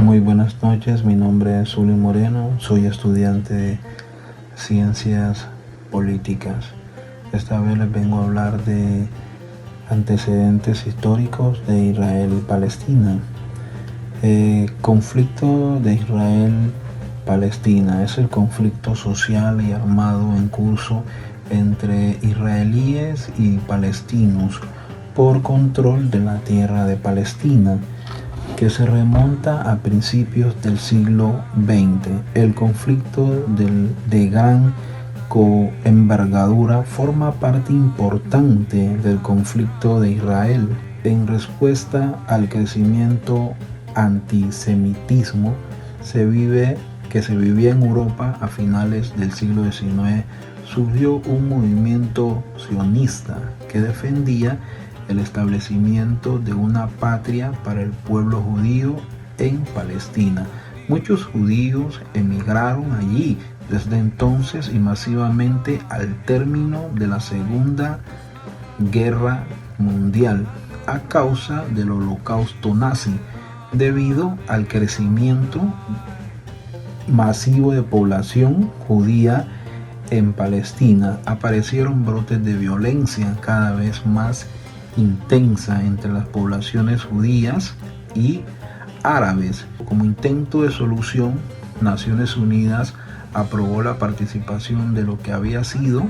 Muy buenas noches, mi nombre es Zuli Moreno, soy estudiante de Ciencias Políticas. Esta vez les vengo a hablar de antecedentes históricos de Israel y Palestina. Conflicto de Israel-Palestina es el conflicto social y armado en curso entre israelíes y palestinos por control de la tierra de Palestina, que se remonta a principios del siglo XX. El conflicto de gran envergadura forma parte importante del conflicto de Israel en respuesta al crecimiento antisemitismo que se vivía en Europa a finales del siglo XIX. Surgió un movimiento sionista que defendía el establecimiento de una patria para el pueblo judío en Palestina. Muchos judíos emigraron allí desde entonces y masivamente al término de la Segunda Guerra Mundial a causa del Holocausto nazi. Debido al crecimiento masivo de población judía en Palestina, aparecieron brotes de violencia cada vez más intensa entre las poblaciones judías y árabes. Como intento de solución, Naciones Unidas aprobó la participación de lo que había sido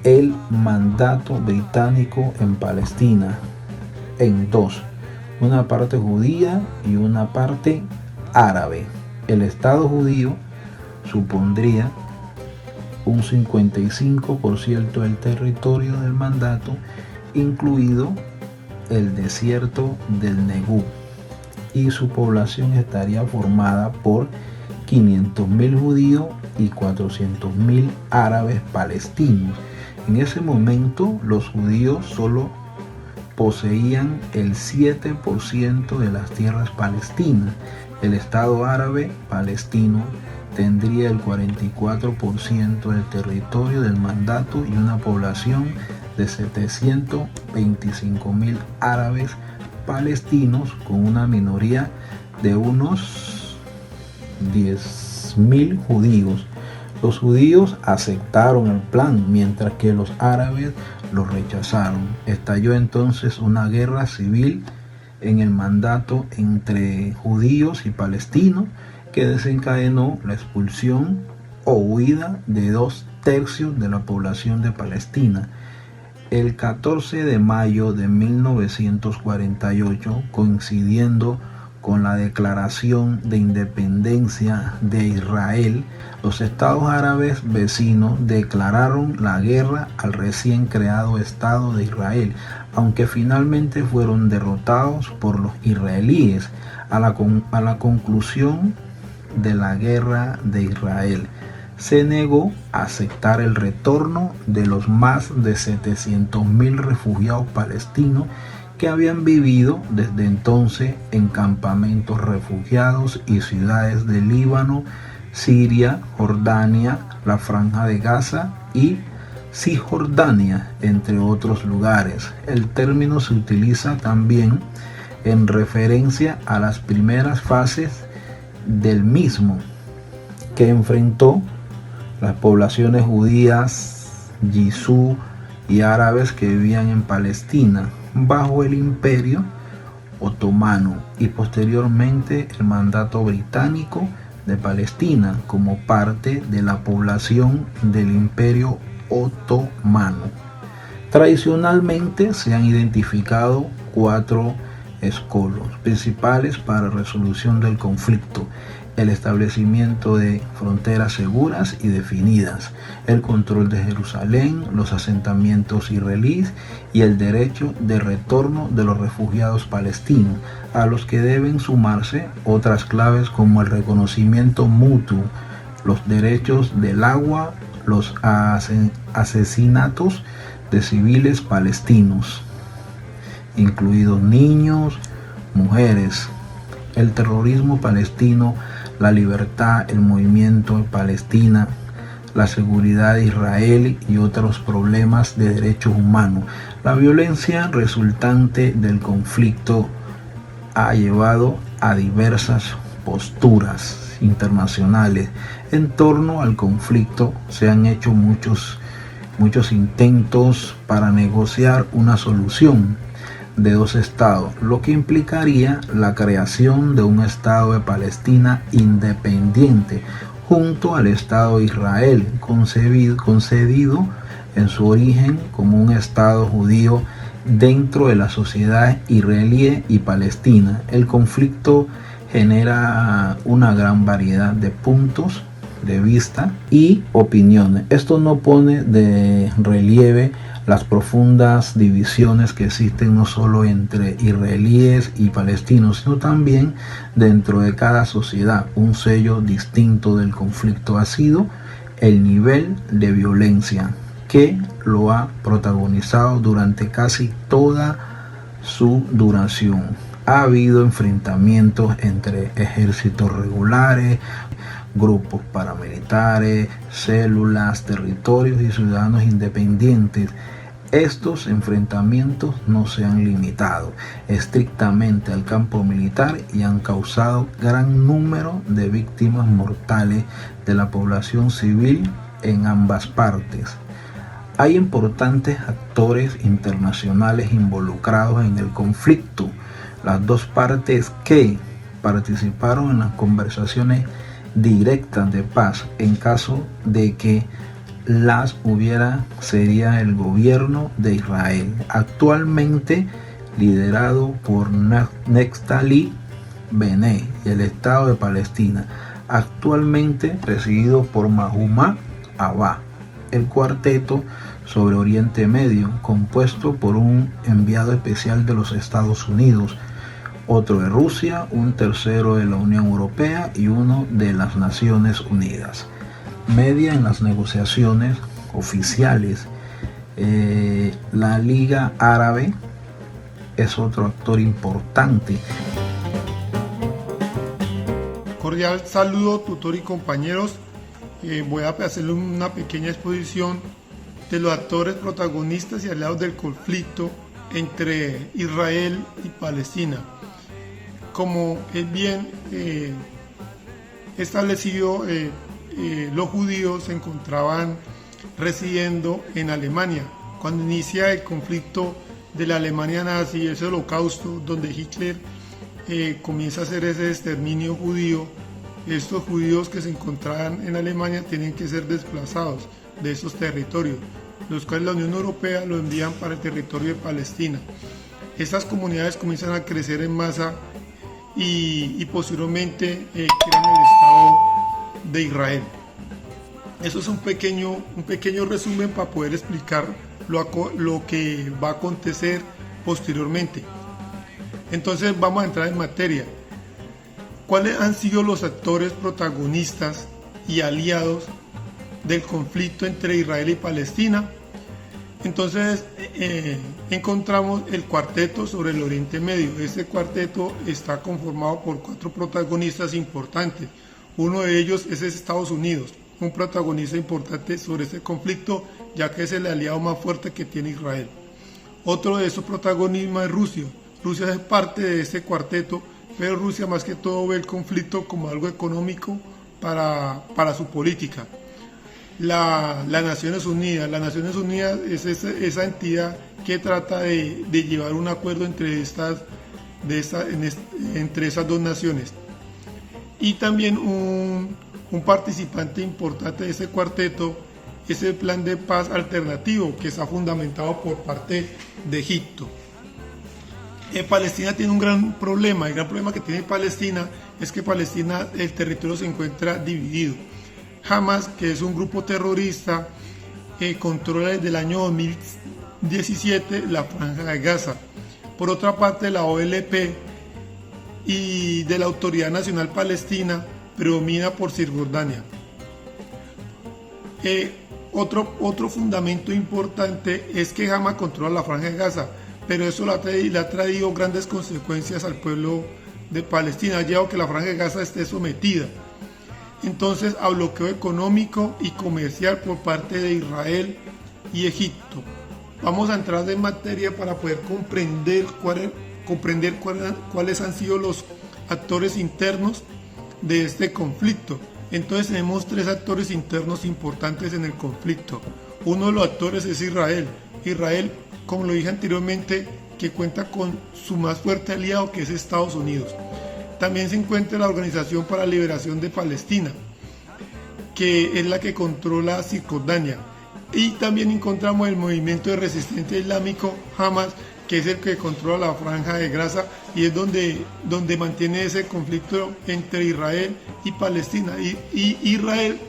el mandato británico en Palestina en dos, una parte judía y una parte árabe. El Estado judío supondría un 55% del territorio del mandato, incluido el desierto del Negev, y su población estaría formada por 500.000 judíos y 400.000 árabes palestinos. En ese momento, los judíos solo poseían el 7% de las tierras palestinas. El Estado árabe palestino tendría el 44% del territorio del mandato y una población de 725.000 árabes palestinos, con una minoría de unos 10.000 judíos. Los judíos aceptaron el plan, mientras que los árabes lo rechazaron. Estalló entonces una guerra civil en el mandato entre judíos y palestinos, que desencadenó la expulsión o huida de 2/3 de la población de Palestina. El 14 de mayo de 1948, coincidiendo con la declaración de independencia de Israel, los estados árabes vecinos declararon la guerra al recién creado Estado de Israel, aunque finalmente fueron derrotados por los israelíes. A la conclusión de la guerra de Israel, se negó a aceptar el retorno de los más de 700.000 refugiados palestinos que habían vivido desde entonces en campamentos refugiados y ciudades de Líbano, Siria, Jordania, la Franja de Gaza y Cisjordania, entre otros lugares. El término se utiliza también en referencia a las primeras fases del mismo, que enfrentó las poblaciones judías, yizú y árabes que vivían en Palestina bajo el Imperio Otomano, y posteriormente el mandato británico de Palestina como parte de la población del Imperio Otomano. Tradicionalmente se han identificado 4 escollos principales para la resolución del conflicto: el establecimiento de fronteras seguras y definidas, el control de Jerusalén, los asentamientos israelíes y el derecho de retorno de los refugiados palestinos, a los que deben sumarse otras claves como el reconocimiento mutuo, los derechos del agua, los asesinatos de civiles palestinos, incluidos niños, mujeres, el terrorismo palestino, la libertad, el movimiento de Palestina, la seguridad de Israel y otros problemas de derechos humanos. La violencia resultante del conflicto ha llevado a diversas posturas internacionales en torno al conflicto. Se han hecho muchos intentos para negociar una solución de dos estados, lo que implicaría la creación de un estado de Palestina independiente junto al estado de Israel, concedido en su origen como un estado judío dentro de la sociedad israelí y palestina. El conflicto genera una gran variedad de puntos de vista y opiniones. Esto no pone de relieve las profundas divisiones que existen no solo entre israelíes y palestinos, sino también dentro de cada sociedad. Un sello distinto del conflicto ha sido el nivel de violencia que lo ha protagonizado durante casi toda su duración. Ha habido enfrentamientos entre ejércitos regulares, grupos paramilitares, células, territorios y ciudadanos independientes. Estos enfrentamientos no se han limitado estrictamente al campo militar y han causado gran número de víctimas mortales de la población civil en ambas partes. Hay importantes actores internacionales involucrados en el conflicto. Las dos partes que participaron en las conversaciones directas de paz, en caso de que las hubiera, sería el gobierno de Israel, actualmente liderado por Naftali Bennett, y el Estado de Palestina, actualmente presidido por Mahmoud Abbas. El cuarteto sobre Oriente Medio, compuesto por un enviado especial de los Estados Unidos, otro de Rusia, un tercero de la Unión Europea y uno de las Naciones Unidas. Media en las negociaciones oficiales. La Liga Árabe es otro actor importante. Cordial saludo, tutor y compañeros. Voy a hacerle una pequeña exposición de los actores protagonistas y aliados del conflicto entre Israel y Palestina. Como es bien establecido, los judíos se encontraban residiendo en Alemania. Cuando inicia el conflicto de la Alemania nazi, ese holocausto donde Hitler comienza a hacer ese exterminio judío, estos judíos que se encontraban en Alemania tienen que ser desplazados de esos territorios, los cuales la Unión Europea lo envían para el territorio de Palestina. Estas comunidades comienzan a crecer en masa y posteriormente crean el Estado de Israel. Eso es un pequeño resumen para poder explicar lo que va a acontecer posteriormente. Entonces vamos a entrar en materia. ¿Cuáles han sido los actores protagonistas y aliados del conflicto entre Israel y Palestina? Entonces encontramos el cuarteto sobre el Oriente Medio. Este cuarteto está conformado por 4 protagonistas importantes. Uno de ellos es Estados Unidos, un protagonista importante sobre este conflicto, ya que es el aliado más fuerte que tiene Israel. Otro de esos protagonistas es Rusia. Rusia es parte de este cuarteto, pero Rusia más que todo ve el conflicto como algo económico para su política. Las Naciones Unidas es esa entidad que trata de llevar un acuerdo entre esas dos naciones. Y también un participante importante de ese cuarteto es el plan de paz alternativo, que está fundamentado por parte de Egipto. Palestina tiene un gran problema. El gran problema que tiene Palestina es que Palestina, el territorio se encuentra dividido. Hamas, que es un grupo terrorista, controla desde el año 2017 la Franja de Gaza. Por otra parte, la OLP y de la Autoridad Nacional Palestina predomina por Cisjordania. Otro fundamento importante es que Hamas controla la Franja de Gaza, pero eso le ha traído grandes consecuencias al pueblo de Palestina, ha llevado a que la Franja de Gaza esté sometida. entonces a bloqueo económico y comercial por parte de Israel y Egipto. Vamos a entrar en materia para poder comprender cuáles han sido los actores internos de este conflicto. Entonces tenemos tres actores internos importantes en el conflicto. Uno de los actores es Israel. Israel, como lo dije anteriormente, que cuenta con su más fuerte aliado, que es Estados Unidos. También se encuentra la Organización para la Liberación de Palestina, que es la que controla Cisjordania. Y también encontramos el movimiento de resistencia islámico Hamas, que es el que controla la Franja de Gaza y es donde mantiene ese conflicto entre Israel y Palestina. Y Israel,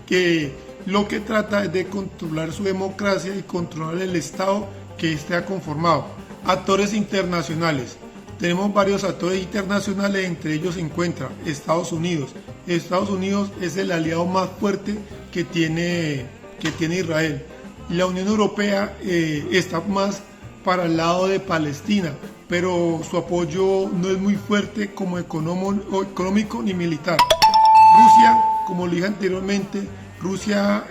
que lo que trata es de controlar su democracia y controlar el Estado que éste ha conformado. Actores internacionales. Tenemos varios actores internacionales, entre ellos se encuentra Estados Unidos. Estados Unidos es el aliado más fuerte que tiene Israel. La Unión Europea está más para el lado de Palestina, pero su apoyo no es muy fuerte como económico ni militar. Rusia, como lo dije anteriormente, Rusia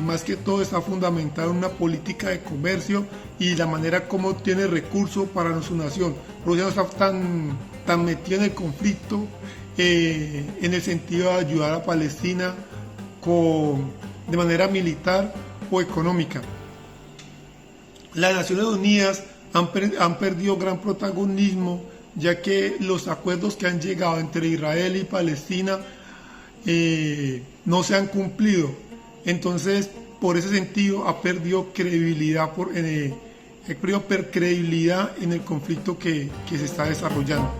más que todo está fundamentada en una política de comercio y la manera como obtiene recursos para su nación. Rusia no está tan metida en el conflicto en el sentido de ayudar a Palestina de manera militar o económica. Las Naciones Unidas han perdido gran protagonismo, ya que los acuerdos que han llegado entre Israel y Palestina no se han cumplido. Entonces, por ese sentido, ha perdido credibilidad en el conflicto que se está desarrollando.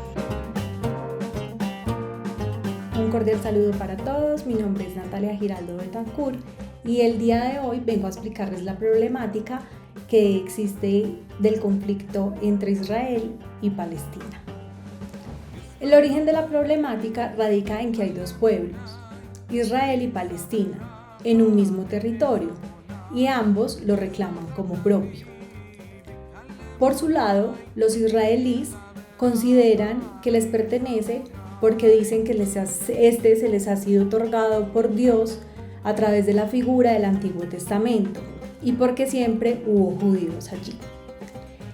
Un cordial saludo para todos, mi nombre es Natalia Giraldo Betancourt y el día de hoy vengo a explicarles la problemática que existe del conflicto entre Israel y Palestina. El origen de la problemática radica en que hay dos pueblos, Israel y Palestina, en un mismo territorio, y ambos lo reclaman como propio. Por su lado, los israelíes consideran que les pertenece porque dicen que se les ha sido otorgado por Dios a través de la figura del Antiguo Testamento y porque siempre hubo judíos allí.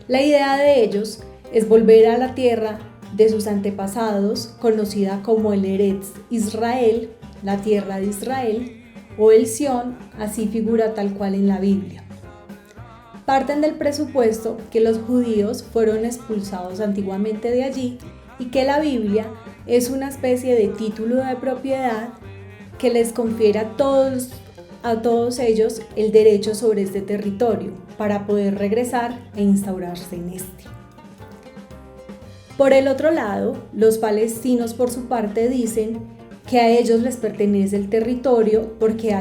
La idea de ellos es volver a la tierra de sus antepasados, conocida como el Eretz Israel, la tierra de Israel, o el Sión, así figura tal cual en la Biblia. Parten del presupuesto que los judíos fueron expulsados antiguamente de allí y que la Biblia es una especie de título de propiedad que les confiere a todos ellos el derecho sobre este territorio para poder regresar e instaurarse en este. Por el otro lado, los palestinos por su parte dicen que a ellos les pertenece el territorio porque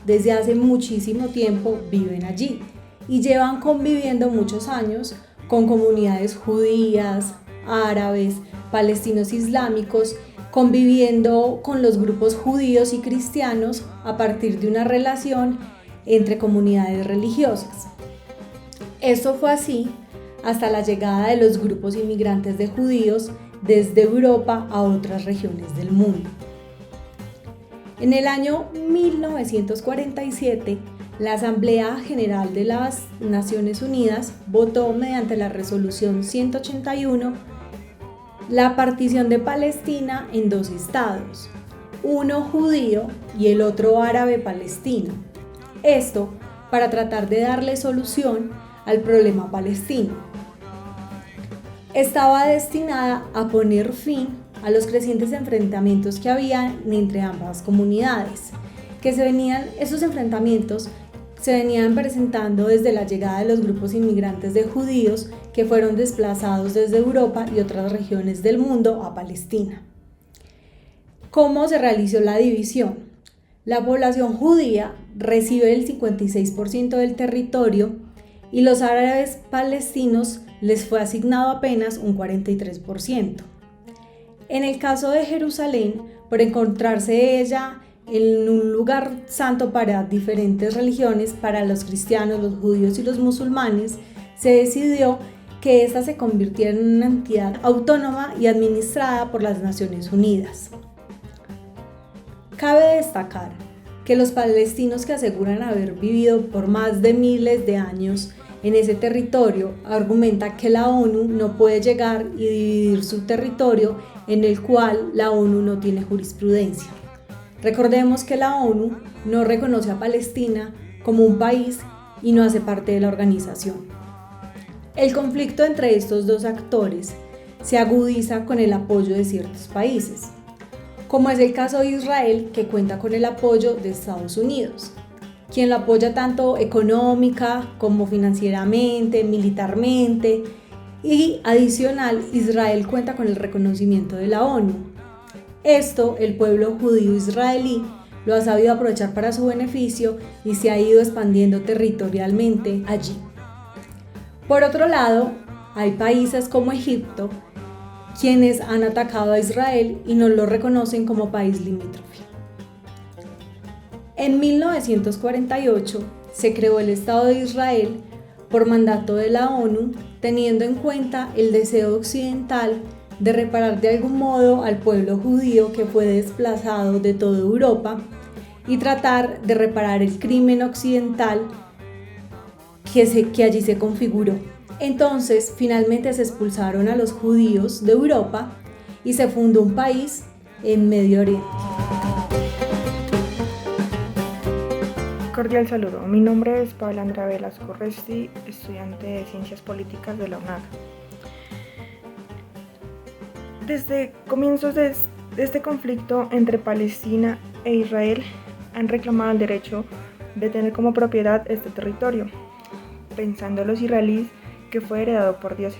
desde hace muchísimo tiempo viven allí y llevan conviviendo muchos años con comunidades judías, árabes, palestinos islámicos, conviviendo con los grupos judíos y cristianos a partir de una relación entre comunidades religiosas. Esto fue así hasta la llegada de los grupos inmigrantes de judíos desde Europa a otras regiones del mundo. En el año 1947, la Asamblea General de las Naciones Unidas votó mediante la Resolución 181 la partición de Palestina en dos estados, uno judío y el otro árabe palestino. Esto para tratar de darle solución al problema palestino. Estaba destinada a poner fin a los crecientes enfrentamientos que había entre ambas comunidades, esos enfrentamientos se venían presentando desde la llegada de los grupos inmigrantes de judíos que fueron desplazados desde Europa y otras regiones del mundo a Palestina. ¿Cómo se realizó la división? La población judía recibe el 56% del territorio y los árabes palestinos les fue asignado apenas un 43%. En el caso de Jerusalén, por encontrarse ella en un lugar santo para diferentes religiones, para los cristianos, los judíos y los musulmanes, se decidió que ésta se convirtiera en una entidad autónoma y administrada por las Naciones Unidas. Cabe destacar que los palestinos que aseguran haber vivido por más de miles de años en ese territorio argumentan que la ONU no puede llegar y dividir su territorio en el cual la ONU no tiene jurisprudencia. Recordemos que la ONU no reconoce a Palestina como un país y no hace parte de la organización. El conflicto entre estos dos actores se agudiza con el apoyo de ciertos países, como es el caso de Israel, que cuenta con el apoyo de Estados Unidos, quien lo apoya tanto económica como financieramente, militarmente, y adicional, Israel cuenta con el reconocimiento de la ONU. Esto el pueblo judío israelí lo ha sabido aprovechar para su beneficio y se ha ido expandiendo territorialmente allí. Por otro lado, hay países como Egipto, quienes han atacado a Israel y no lo reconocen como país limítrofe. En 1948 se creó el Estado de Israel por mandato de la ONU, teniendo en cuenta el deseo occidental de reparar de algún modo al pueblo judío que fue desplazado de toda Europa y tratar de reparar el crimen occidental que allí se configuró. Entonces, finalmente se expulsaron a los judíos de Europa y se fundó un país en Medio Oriente. Cordial saludo, mi nombre es Paula Andrea Velasco Resti, estudiante de Ciencias Políticas de la UNAD. Desde comienzos de este conflicto entre Palestina e Israel han reclamado el derecho de tener como propiedad este territorio, pensando los israelíes que fue heredado por dioses.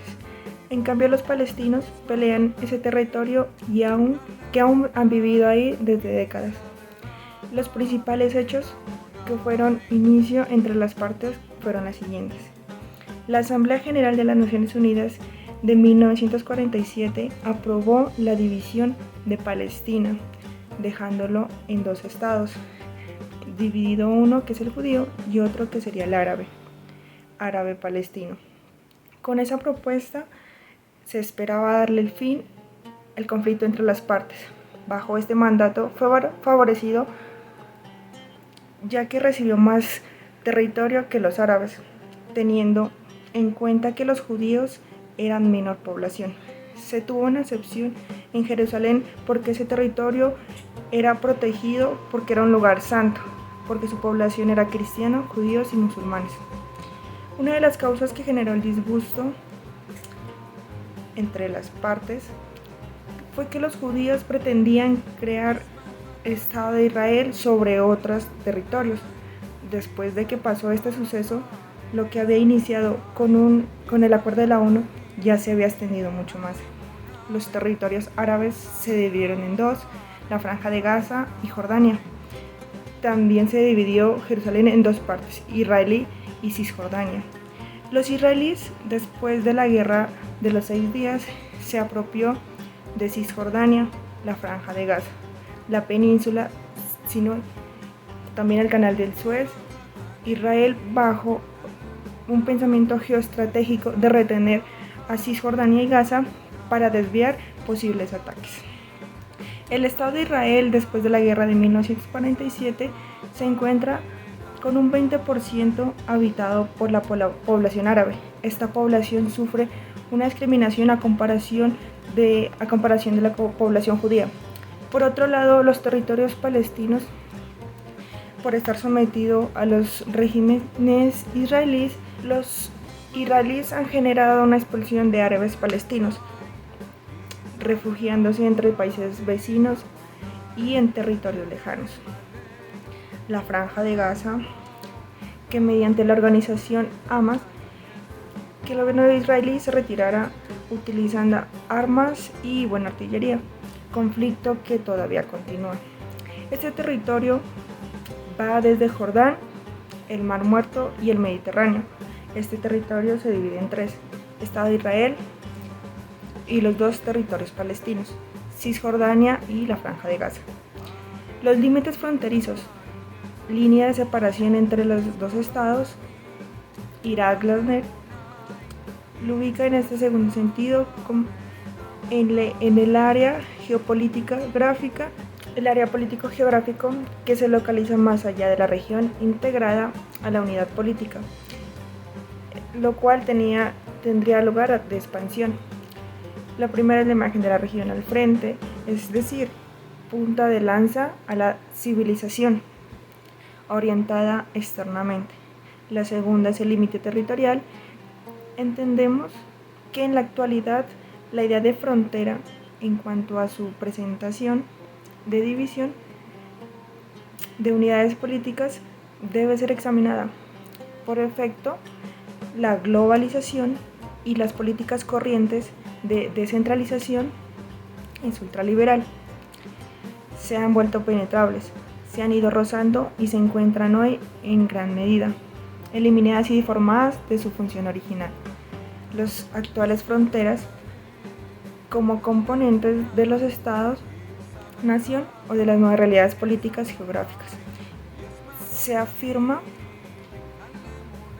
En cambio, los palestinos pelean ese territorio que aún han vivido ahí desde décadas. Los principales hechos que fueron inicio entre las partes fueron las siguientes. La Asamblea General de las Naciones Unidas de 1947 aprobó la división de Palestina, dejándolo en dos estados, dividido uno que es el judío y otro que sería el árabe palestino. Con esa propuesta se esperaba darle el fin al conflicto entre las partes. Bajo este mandato fue favorecido ya que recibió más territorio que los árabes, teniendo en cuenta que los judíos eran menor población. Se tuvo una excepción en Jerusalén porque ese territorio era protegido porque era un lugar santo, porque su población era cristiana, judíos y musulmanes. Una de las causas que generó el disgusto entre las partes fue que los judíos pretendían crear Estado de Israel sobre otros territorios. Después de que pasó este suceso, lo que había iniciado con el acuerdo de la ONU ya se había extendido mucho más. Los territorios árabes se dividieron en dos, la Franja de Gaza y Jordania. También se dividió Jerusalén en dos partes, israelí y Cisjordania. Los israelíes, después de la guerra de los 6 días, se apropió de Cisjordania, la Franja de Gaza, la península, sino también el canal del Suez. Israel, bajo un pensamiento geoestratégico de retener a Cisjordania y Gaza para desviar posibles ataques. El Estado de Israel, después de la guerra de 1947, se encuentra con un 20% habitado por la población árabe. Esta población sufre una discriminación a comparación de la población judía. Por otro lado, los territorios palestinos, por estar sometidos a los regímenes israelíes, los israelíes han generado una expulsión de árabes palestinos, refugiándose entre países vecinos y en territorios lejanos. La Franja de Gaza, que mediante la organización Hamas, que el gobierno israelí se retirara utilizando armas y artillería, conflicto que todavía continúa. Este territorio va desde Jordán, el Mar Muerto y el Mediterráneo. Este territorio se divide en tres: Estado de Israel y los dos territorios palestinos, Cisjordania y la Franja de Gaza. Los límites fronterizos: línea de separación entre los dos estados, Irak-Glasner, lo ubica en este segundo sentido en el área geopolítica gráfica el área político-geográfico que se localiza más allá de la región integrada a la unidad política, lo cual tendría lugar de expansión. La primera es la imagen de la región al frente, es decir, punta de lanza a la civilización, orientada externamente. La segunda es el límite territorial. Entendemos que en la actualidad la idea de frontera, en cuanto a su presentación de división de unidades políticas, debe ser examinada. Por efecto, la globalización y las políticas corrientes de descentralización es ultraliberal. Se han vuelto penetrables, se han ido rozando y se encuentran hoy en gran medida eliminadas y deformadas de su función original. Las actuales fronteras como componentes de los estados, nación o de las nuevas realidades políticas y geográficas. Se afirma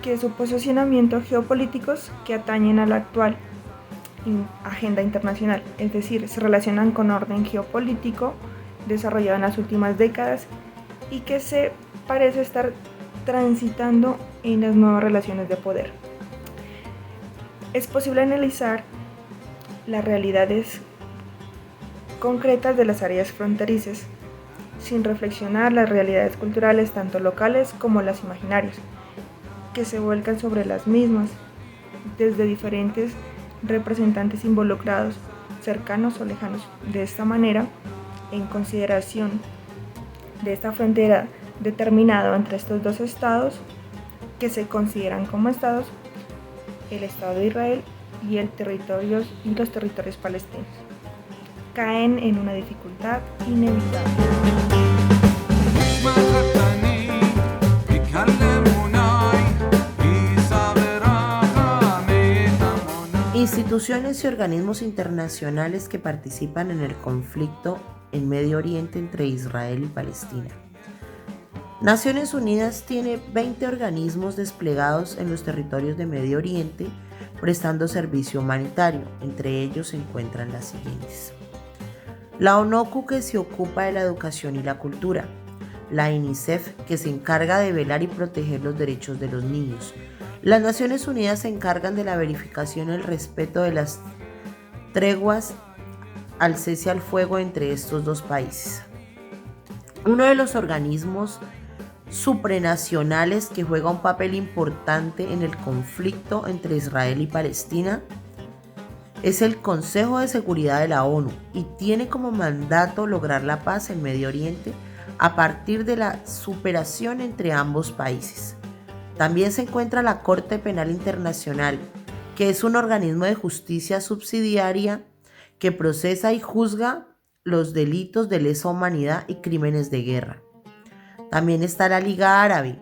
que su posicionamiento geopolíticos que atañen a la actual agenda internacional, es decir, se relacionan con orden geopolítico desarrollado en las últimas décadas y que se parece estar transitando en las nuevas relaciones de poder. Es posible analizar las realidades concretas de las áreas fronterizas sin reflexionar las realidades culturales tanto locales como las imaginarias que se vuelcan sobre las mismas desde diferentes representantes involucrados, cercanos o lejanos. De esta manera, en consideración de esta frontera determinada entre estos dos estados que se consideran como estados, el Estado de Israel y los territorios palestinos, caen en una dificultad inevitable. Instituciones y organismos internacionales que participan en el conflicto en Medio Oriente entre Israel y Palestina. Naciones Unidas tiene 20 organismos desplegados en los territorios de Medio Oriente prestando servicio humanitario. Entre ellos se encuentran las siguientes: la ONUCU, que se ocupa de la educación y la cultura; la UNICEF, que se encarga de velar y proteger los derechos de los niños. Las Naciones Unidas se encargan de la verificación y el respeto de las treguas al cese al fuego entre estos dos países. Uno de los organismos supranacionales que juega un papel importante en el conflicto entre Israel y Palestina es el Consejo de Seguridad de la ONU y tiene como mandato lograr la paz en Medio Oriente a partir de la superación entre ambos países. También se encuentra la Corte Penal Internacional, que es un organismo de justicia subsidiaria que procesa y juzga los delitos de lesa humanidad y crímenes de guerra. También está la Liga Árabe,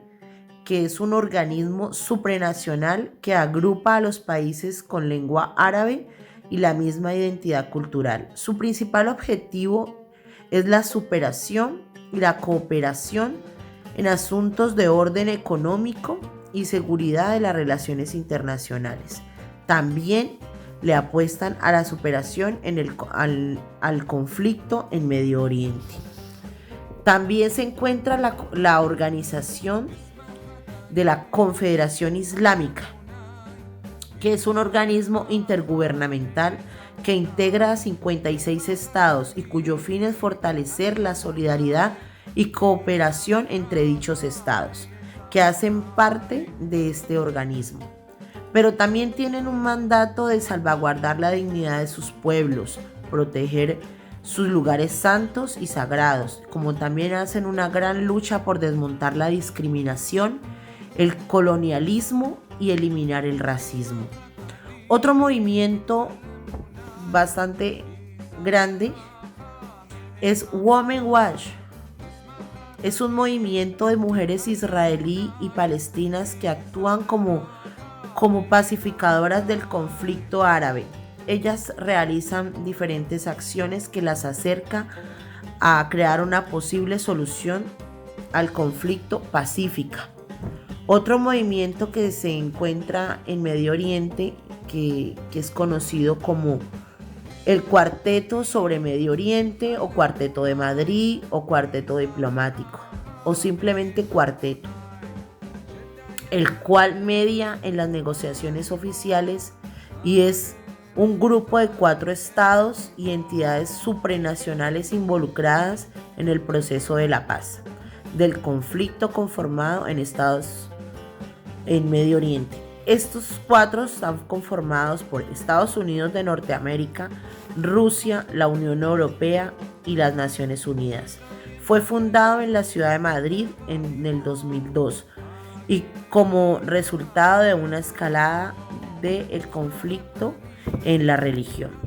que es un organismo supranacional que agrupa a los países con lengua árabe y la misma identidad cultural. Su principal objetivo es la superación y la cooperación en asuntos de orden económico y seguridad de las relaciones internacionales. También le apuestan a la superación al conflicto en Medio Oriente. También se encuentra la organización de la Confederación Islámica, que es un organismo intergubernamental que integra a 56 estados y cuyo fin es fortalecer la solidaridad y cooperación entre dichos estados, que hacen parte de este organismo. Pero también tienen un mandato de salvaguardar la dignidad de sus pueblos, proteger sus lugares santos y sagrados, como también hacen una gran lucha por desmontar la discriminación, el colonialismo y eliminar el racismo. Otro movimiento bastante grande es Women Watch. Es un movimiento de mujeres israelí y palestinas que actúan como pacificadoras del conflicto árabe. Ellas realizan diferentes acciones que las acerca a crear una posible solución al conflicto pacífica. Otro movimiento que se encuentra en Medio Oriente, que es conocido como el Cuarteto sobre Medio Oriente o Cuarteto de Madrid o Cuarteto Diplomático o simplemente Cuarteto, el cual media en las negociaciones oficiales y es un grupo de 4 estados y entidades supranacionales involucradas en el proceso de la paz del conflicto conformado en Estados en Medio Oriente. Estos 4 están conformados por Estados Unidos de Norteamérica, Rusia, la Unión Europea y las Naciones Unidas. Fue fundado en la ciudad de Madrid en el 2002 y como resultado de una escalada del conflicto en la religión.